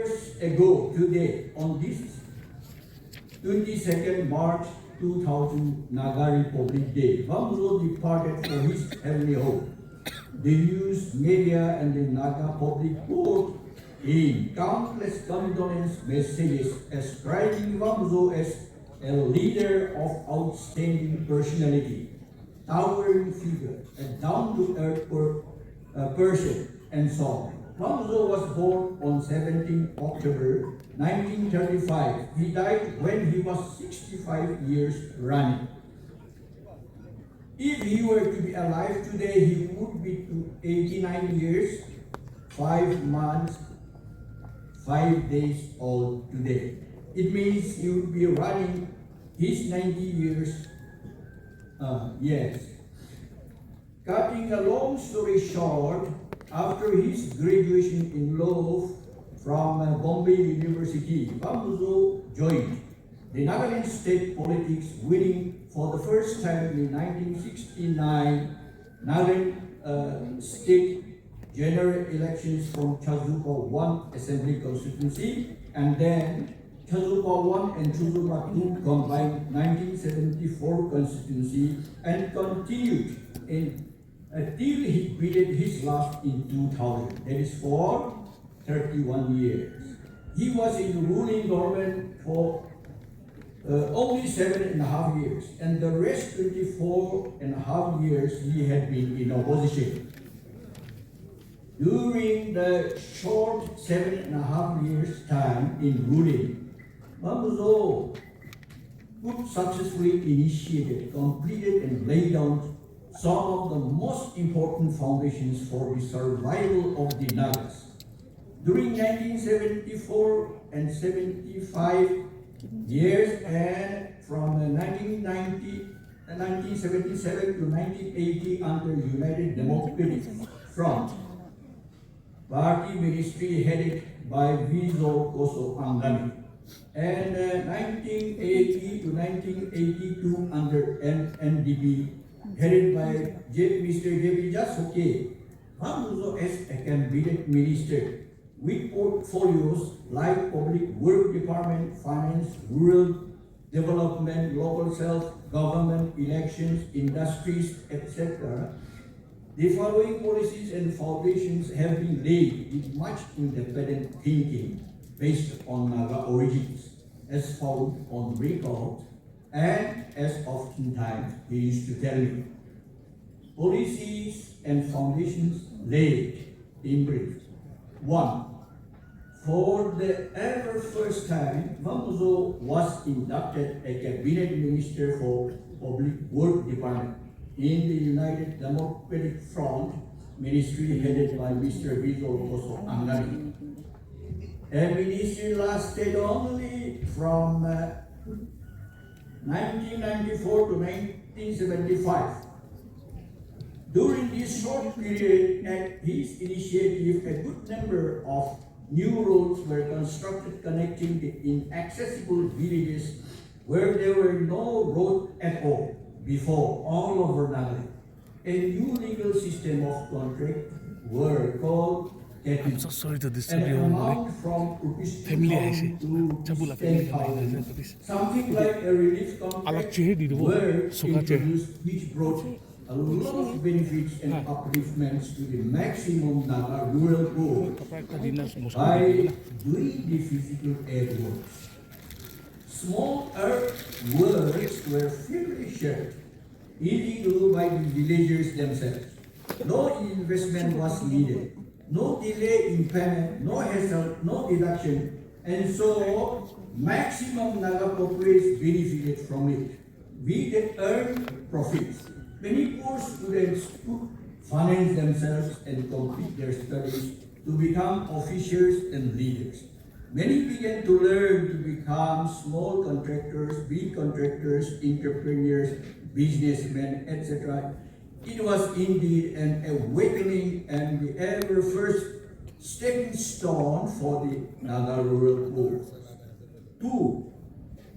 years ago today, on this 22nd March 2000 Naga Republic Day, Vamüzo departed for his heavenly home. The news media and the Naga public board in countless condolence messages ascribing Vamüzo as a leader of outstanding personality, towering figure, a down-to-earth person, and so on. Vamüzo was born on 17 October 1935. He died when he was 65 years running. If he were to be alive today, he would be 89 years, 5 months, 5 days old today. It means he would be running his 90 years. Yes. Cutting a long story short, after his graduation in law from Bombay University, Vamüzo joined the Nagaland state politics, winning for the first time in 1969 Nagaland state general elections from Chakhesang 1 Assembly constituency, and then Chakhesang 1 and Chakhesang 2 combined 1974 constituency, and continued until he quitted his last in 2000. That is for 31 years. He was in the ruling government for only 7.5 years, and the rest 24.5 years he had been in opposition. During the short 7.5 years time in ruling, Vamüzo could successfully initiated, completed, and laid down some of the most important foundations for the survival of the Nagas. During 1974 and 75 years, and from 1977 to 1980 under United Democratic Front Party ministry headed by Vamüzo Phesao, and 1980 to 1982 under NNDP headed by Mr. J.B. Jasoke. Vamüzo as a cabinet minister with portfolios like public work department, finance, rural development, local self-government, elections, industries, etc. The following policies and foundations have been laid with much independent thinking based on Naga origins, as found on record, and as oftentimes he used to tell me. Policies and foundations laid in brief. 1. For the ever first time, Vamüzo was inducted a cabinet minister for public work department in the United Democratic Front ministry headed by Mr. Vamüzo Phesao. A ministry lasted only from 1994 to 1975. During this short period, at his initiative, a good number of new roads were constructed connecting the inaccessible villages where there were no road at all before all over Nagaland. A new legal system of contract were called I'm so sorry to disturb an you. amount from rupees Family 2,000 to 10,000. Something like a relief contract were introduced, which brought a lot of benefits and upliftments to the maximum Naga rural poor by doing the physical aid works. Small earthworks were freely shared, easy to do by the villagers themselves. No investment was needed, no delay in payment, no hassle, no deduction, and so maximum Naga populace benefited from it. We did earn profits. Many poor students could finance themselves and complete their studies to become officials and leaders. Many began to learn to become small contractors, big contractors, entrepreneurs, businessmen, etc. It was indeed an awakening and the ever first stepping stone for the Naga rural poor. 2.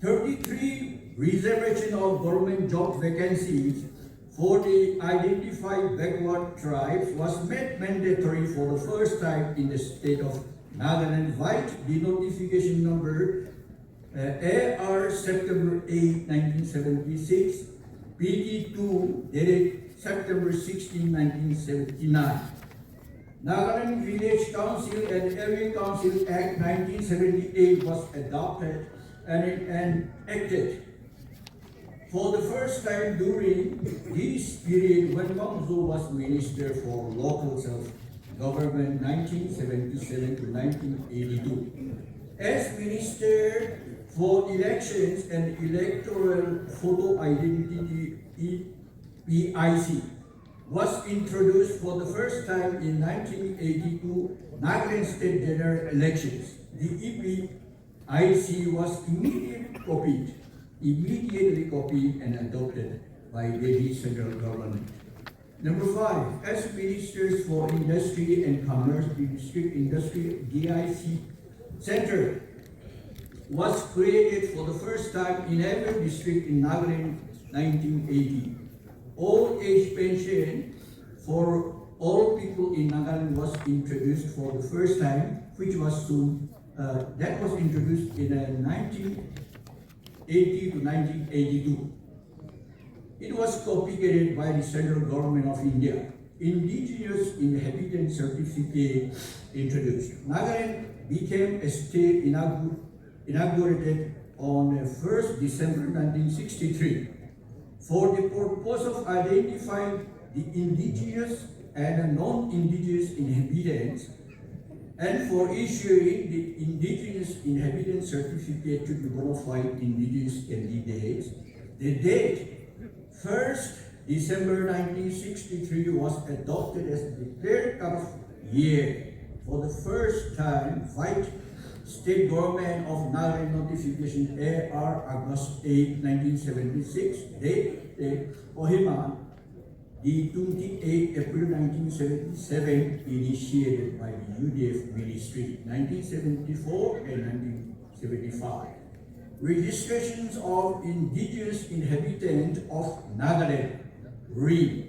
33 reservation of government job vacancies for the identified backward tribes was made mandatory for the first time in the state of Nagaland White denotification number AR September 8, 1976, PT2 dated September 16, 1979. Nagaland Village Council and Area Council Act 1978 was adopted and enacted for the first time during this period when Vamüzo was Minister for Local Self-Government 1977 to 1982. As Minister for Elections and Electoral Photo Identity (EPIC) was introduced for the first time in 1982 Nagaland State General Elections. The EPIC was immediately copied and adopted by the central government. Number 5, as Ministers for Industry and Commerce, the District Industry DIC Center was created for the first time in every district in Nagaland 1980. Old age pension for all people in Nagaland was introduced for the first time, which was soon that was introduced in 1980 to 1982. It was copyrighted by the central government of India. Indigenous inhabitant certificate introduced. Nagaland became a state inaugurated on 1st December 1963 for the purpose of identifying the indigenous and non-indigenous inhabitants and for issuing the indigenous inhabitant certificate to the bona fide indigenous candidates. The date 1st December 1963 was adopted as the clear cut-off year. For the first time, White State Government of Nagaland notification AR August 8, 1976, date Ohima, the 28 April 1977, initiated by the UDF Ministry, 1974 and 1975. Registrations of indigenous inhabitants of Nagaland, RIN,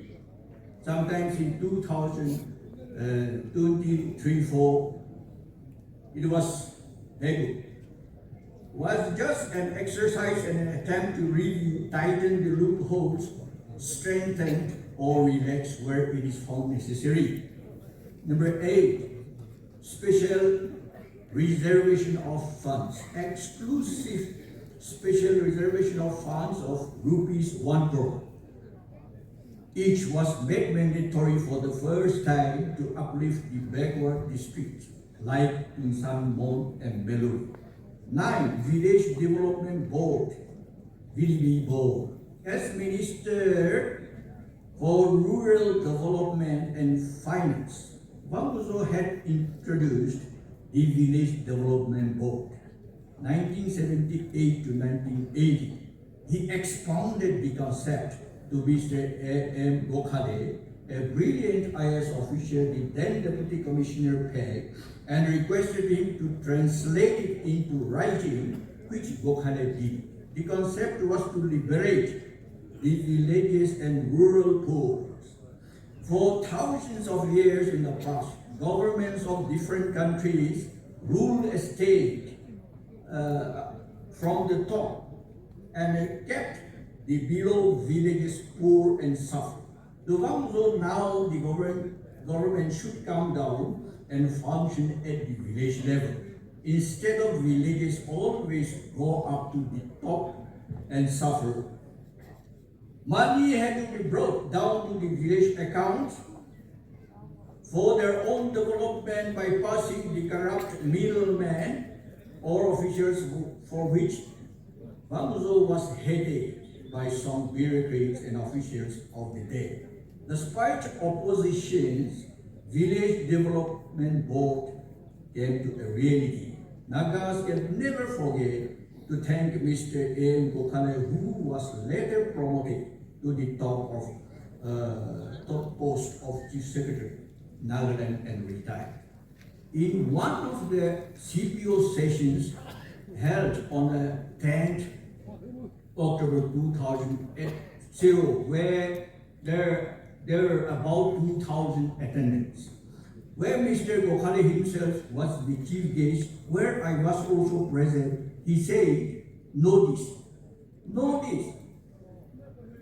sometimes in 2023-4, it was very was just an exercise and an attempt to review, tighten the loopholes, strengthen or relax where it is found necessary. Number 8, special reservation of funds, exclusive special reservation of funds of rupees 1 crore. Each was made mandatory for the first time to uplift the backward districts like Insan, Mon and Belur. 9, Village Development Board, VDB Board. As Minister for Rural Development and Finance, Vamüzo had introduced the Village Development Board, 1978 to 1980. He expounded the concept to Mr. A.M. Gokhale, a brilliant IAS official, the then Deputy Commissioner Phek, and requested him to translate it into writing, which Gokhale did. The concept was to liberate the villages and rural poor. For thousands of years in the past, governments of different countries ruled a state from the top and kept the below villages poor and suffer. The Vamüzo now the government should come down and function at the village level. Instead of villages always go up to the top and suffer. Money had to be brought down to the village accounts for their own development by passing the corrupt middlemen or officials for which Vamüzo was headed by some bureaucrats and officials of the day. Despite oppositions, Village Development Board came to a reality. Nagas can never forget to thank Mr. A.M. Gokhale, who was later promoted to the top post of Chief Secretary, Nagaland, and retired. In one of the CPO sessions held on the 10th October 2008, where there were about 2,000 attendants. where Mr. Gokhale himself was the chief guest, where I was also present, he said, notice,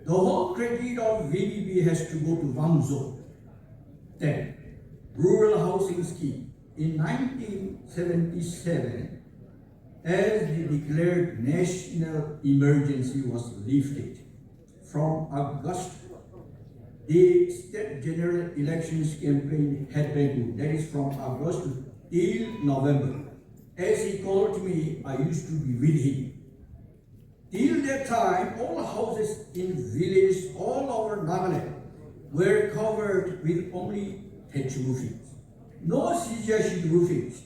the whole credit of VDP has to go to Vamüzo. Then, rural housing scheme. In 1977, as the declared national emergency was lifted, from August, the state general elections campaign had begun. That is from August till November. As he called me, I used to be with him. Till that time, all houses in villages all over Nagaland were covered with only thatch roofings. No sheet roofings.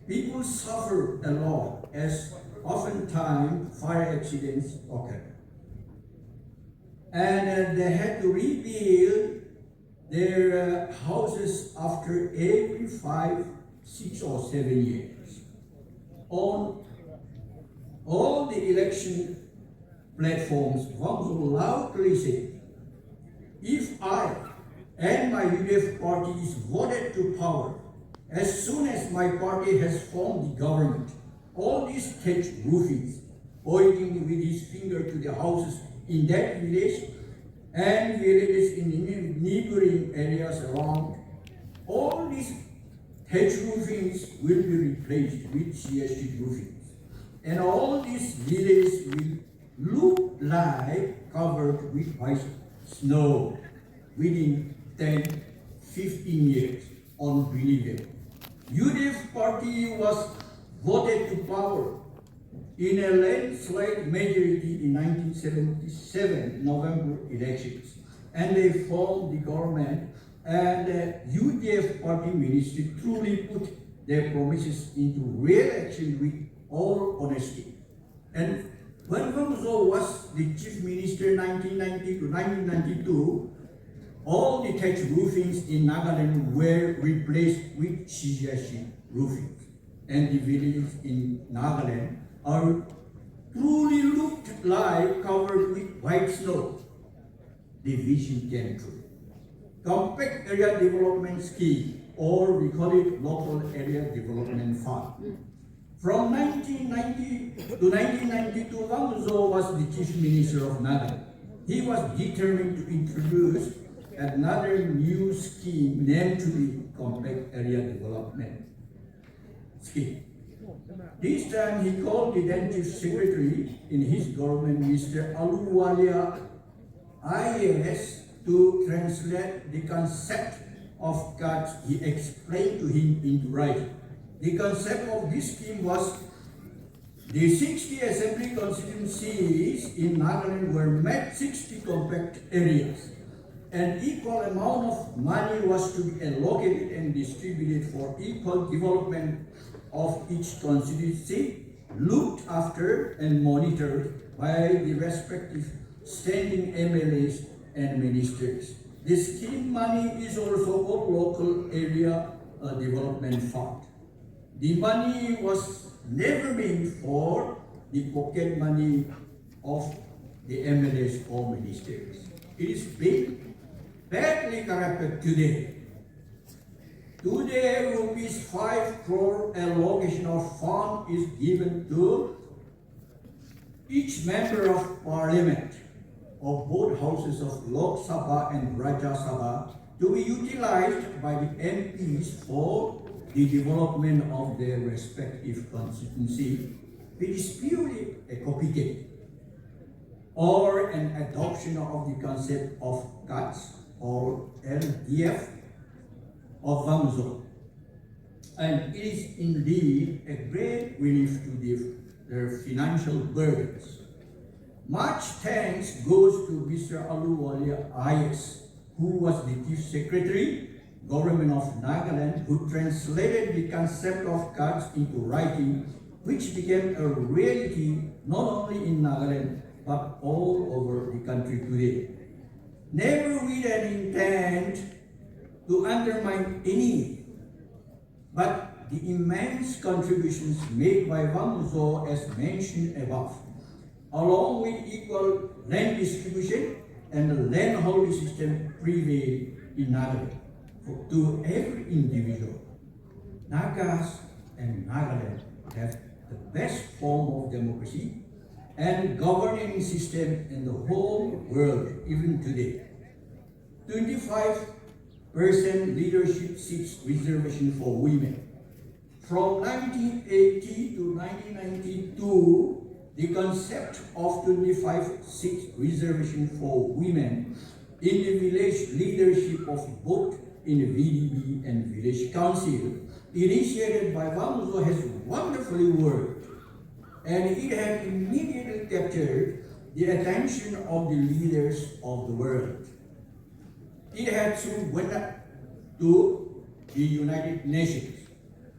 People suffer a lot as oftentimes fire accidents occur. And they had to rebuild their houses after every 5, 6, or 7 years. On all the election platforms, Vamüzo loudly said, if I and my UDF party is voted to power, as soon as my party has formed the government, all these thatch roofings, pointing with his finger to the houses in that village and villages in neighboring areas around, all these thatch roofings will be replaced with sheet roofings. And all these villages will look like covered with white snow within 10, 15 years. Unbelievable. UDF party was voted to power in a landslide majority in 1977 November elections, and they formed the government, and UDF party ministry truly put their promises into real action with all honesty. And when Vamüzo was the chief minister 1990 to 1992, all the thatch roofings in Nagaland were replaced with sheet roofings, and the villages in Nagaland are truly looked like covered with white snow. The vision came true. Compact Area Development Scheme, or we call it Local Area Development Fund. From 1990 to 1992, Vamüzo was the chief minister of Nagaland. He was determined to introduce another new scheme named to the Compact Area Development Scheme. This time he called the then chief secretary in his government, Mr. Aluwalia IAS, to translate the concept of cuts he explained to him into writing. The concept of this scheme was the 60 assembly constituencies in Nagaland were made 60 compact areas. An equal amount of money was to be allocated and distributed for equal development of each constituency, looked after and monitored by the respective standing MLAs and ministers. The scheme money is also called Local Area Development Fund. The money was never meant for the pocket money of the MLAs or ministers. It is being badly corrupted today. Today, rupees 5 crore allocation of fund is given to each member of parliament of both houses of Lok Sabha and Rajya Sabha to be utilized by the MPs for the development of their respective constituency, which is purely a copycat or an adoption of the concept of cuts or LDF of Vamüzo. And it is indeed a great relief to their financial burdens. Much thanks goes to Mr. Aluwalia IS, who was the Chief Secretary, Government of Nagaland, who translated the concept of cuts into writing, which became a reality not only in Nagaland, but all over the country today. Never with an intent to undermine any, but the immense contributions made by Vamüzo as mentioned above, along with equal land distribution and the land holding system prevail in Nagaland. to every individual. Nagas and Nagaland have the best form of democracy and governing system in the whole world, even today. 25% leadership seats reservation for women. From 1980 to 1992, the concept of 25 seat reservation for women in the village leadership of both in the VDB and village council, initiated by Vamüzo, has wonderfully worked, and it has immediately captured the attention of the leaders of the world. It had soon went up to the United Nations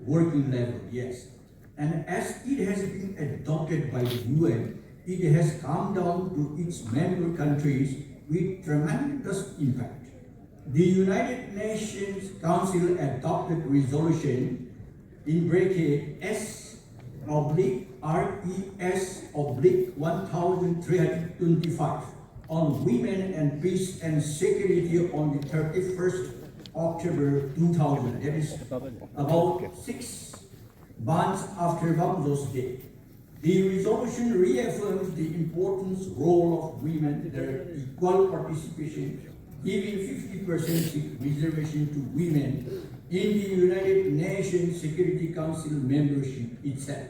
working level, yes. And as it has been adopted by the UN, it has come down to its member countries with tremendous impact. The United Nations Council adopted resolution in bracket S/RES/1325 on women and peace and security on the 31st October 2000. That is about 6 months after Vamüzo's Day. The resolution reaffirms the importance role of women, their equal participation, giving 50% seat reservation to women in the United Nations Security Council membership itself,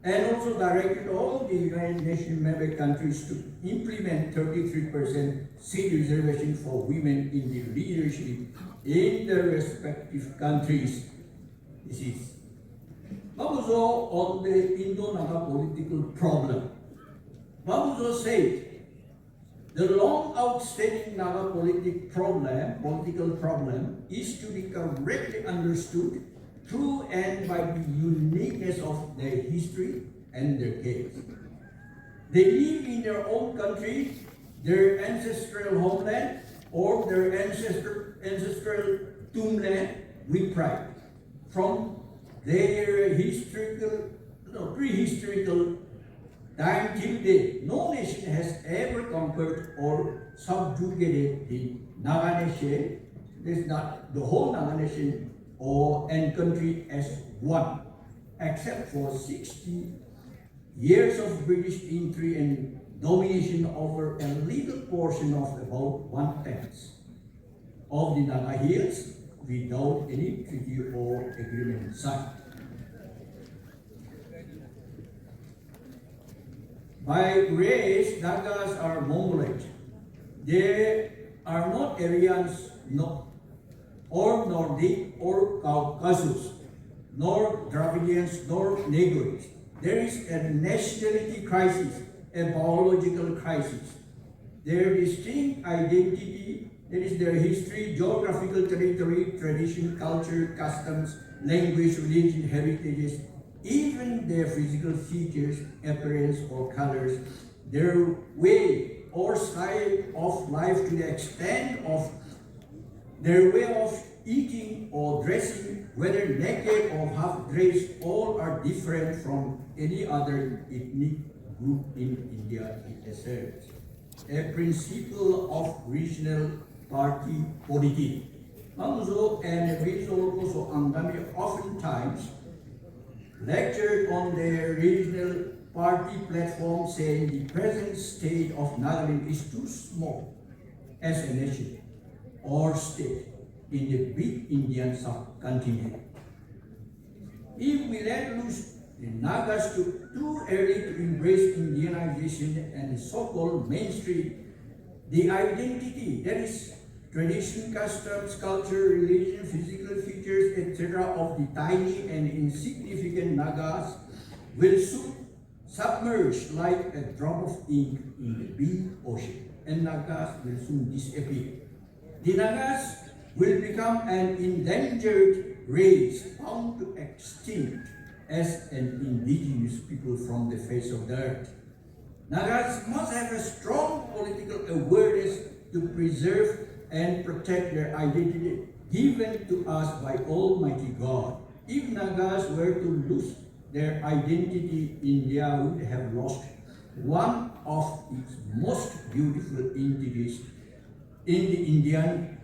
and also directed all the United Nations member countries to implement 33% seat reservation for women in the leadership in their respective countries. This is Vamüzo on the Indo-Naga political problem. Vamüzo said, the long outstanding Naga political problem is to be correctly understood through and by the uniqueness of their history and their case. They live in their own country, their ancestral homeland, or their ancestral tombland with pride. From their prehistorical time till date, no nation has ever conquered or subjugated the Naga Nation. It's not the whole Naga Nation and country as one, except for 60 years of British entry and domination over a little portion of about 1/10 of the Naga Hills without any treaty or agreement signed. By race, Nagas are Mongoloid. They are not Aryans, or Nordic, or Caucasus, nor Dravidians, nor Negroids. There is a nationality crisis, a biological crisis. Their distinct identity, that is their history, geographical territory, tradition, culture, customs, language, religion, heritages, even their physical features, appearance or colors, their way or style of life to the extent of their way of eating or dressing, whether naked or half-dressed, all are different from any other ethnic group in India, it asserts. A principle of regional party politic. Vamüzo and Rizal Angami oftentimes lectured on their regional party platform, saying the present state of Nagaland is too small as a nation or state in the big Indian subcontinent. If we let loose the Nagas too early to embrace Indianization and so-called mainstream, the identity, that is tradition, customs, culture, religion, physical features, etc. of the tiny and insignificant Nagas will soon submerge like a drop of ink in the big ocean, and Nagas will soon disappear. The Nagas will become an endangered race bound to extinct as an indigenous people from the face of the earth. Nagas must have a strong political awareness to preserve and protect their identity given to us by Almighty God. If Nagas were to lose their identity, India would have lost one of its most beautiful entities in the Indian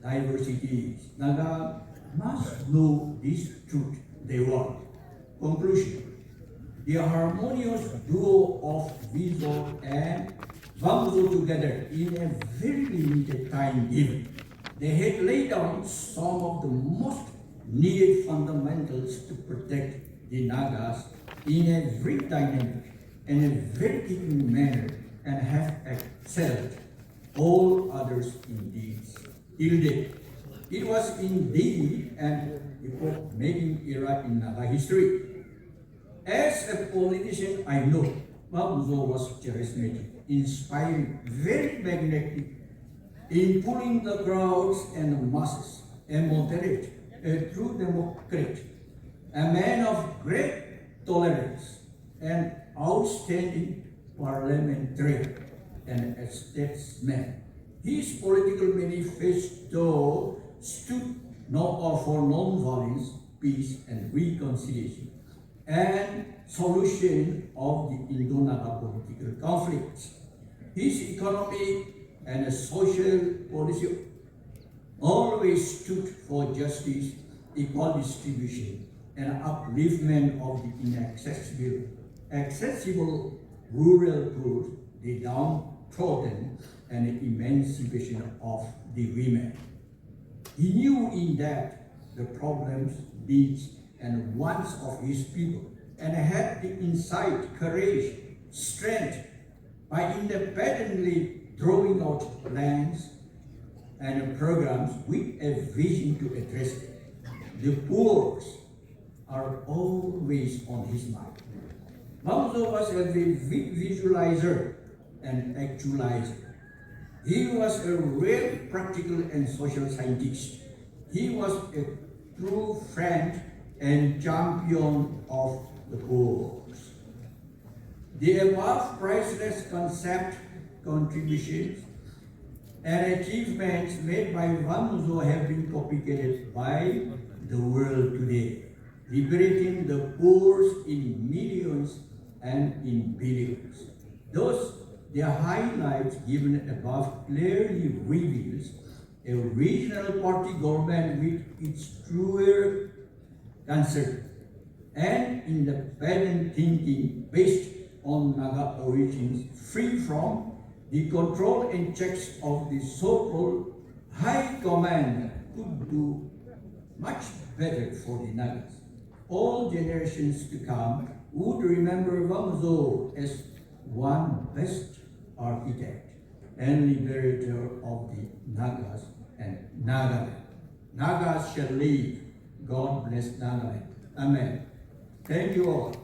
diversities. Naga must know this truth they want. Conclusion. The harmonious duo of Vamüzo and Vamüzo together in a very limited time given. They had laid down some of the most needed fundamentals to protect the Nagas in a very dynamic and a very different manner and have excelled all others in these. Till date, it was indeed an epoch-making era in Naga history. As a politician, I know Vamüzo was charismatic, inspiring, very magnetic, in pulling the crowds and the masses, a moderate, a true democrat, a man of great tolerance, an outstanding parliamentarian, and a statesman. His political manifesto stood for non-violence, peace, and reconciliation, and solution of the Indo-Naga political conflicts. His economic and social policy always stood for justice, equal distribution, and upliftment of the accessible rural poor, the downtrodden, and the emancipation of the women. He knew in depth the problems, needs, and wants of his people, and had the insight, courage, strength by independently drawing out plans and programs with a vision to address them. The poor are always on his mind. Vamüzo was a visualizer and actualizer. He was a real practical and social scientist. He was a true friend and champion of the poor. The above priceless concept, contributions, and achievements made by Vamüzo have been propagated by the world today, liberating the poor in millions and in billions. Thus, the highlights given above clearly reveals a regional party government with its truer concern and independent thinking based on Naga origins, free from the control and checks of the so-called high command, could do much better for the Nagas. All generations to come would remember Vamüzo as one best architect and liberator of the Nagas and Nagaland. Nagas shall live. God bless Nagaland. Amen. Thank you all.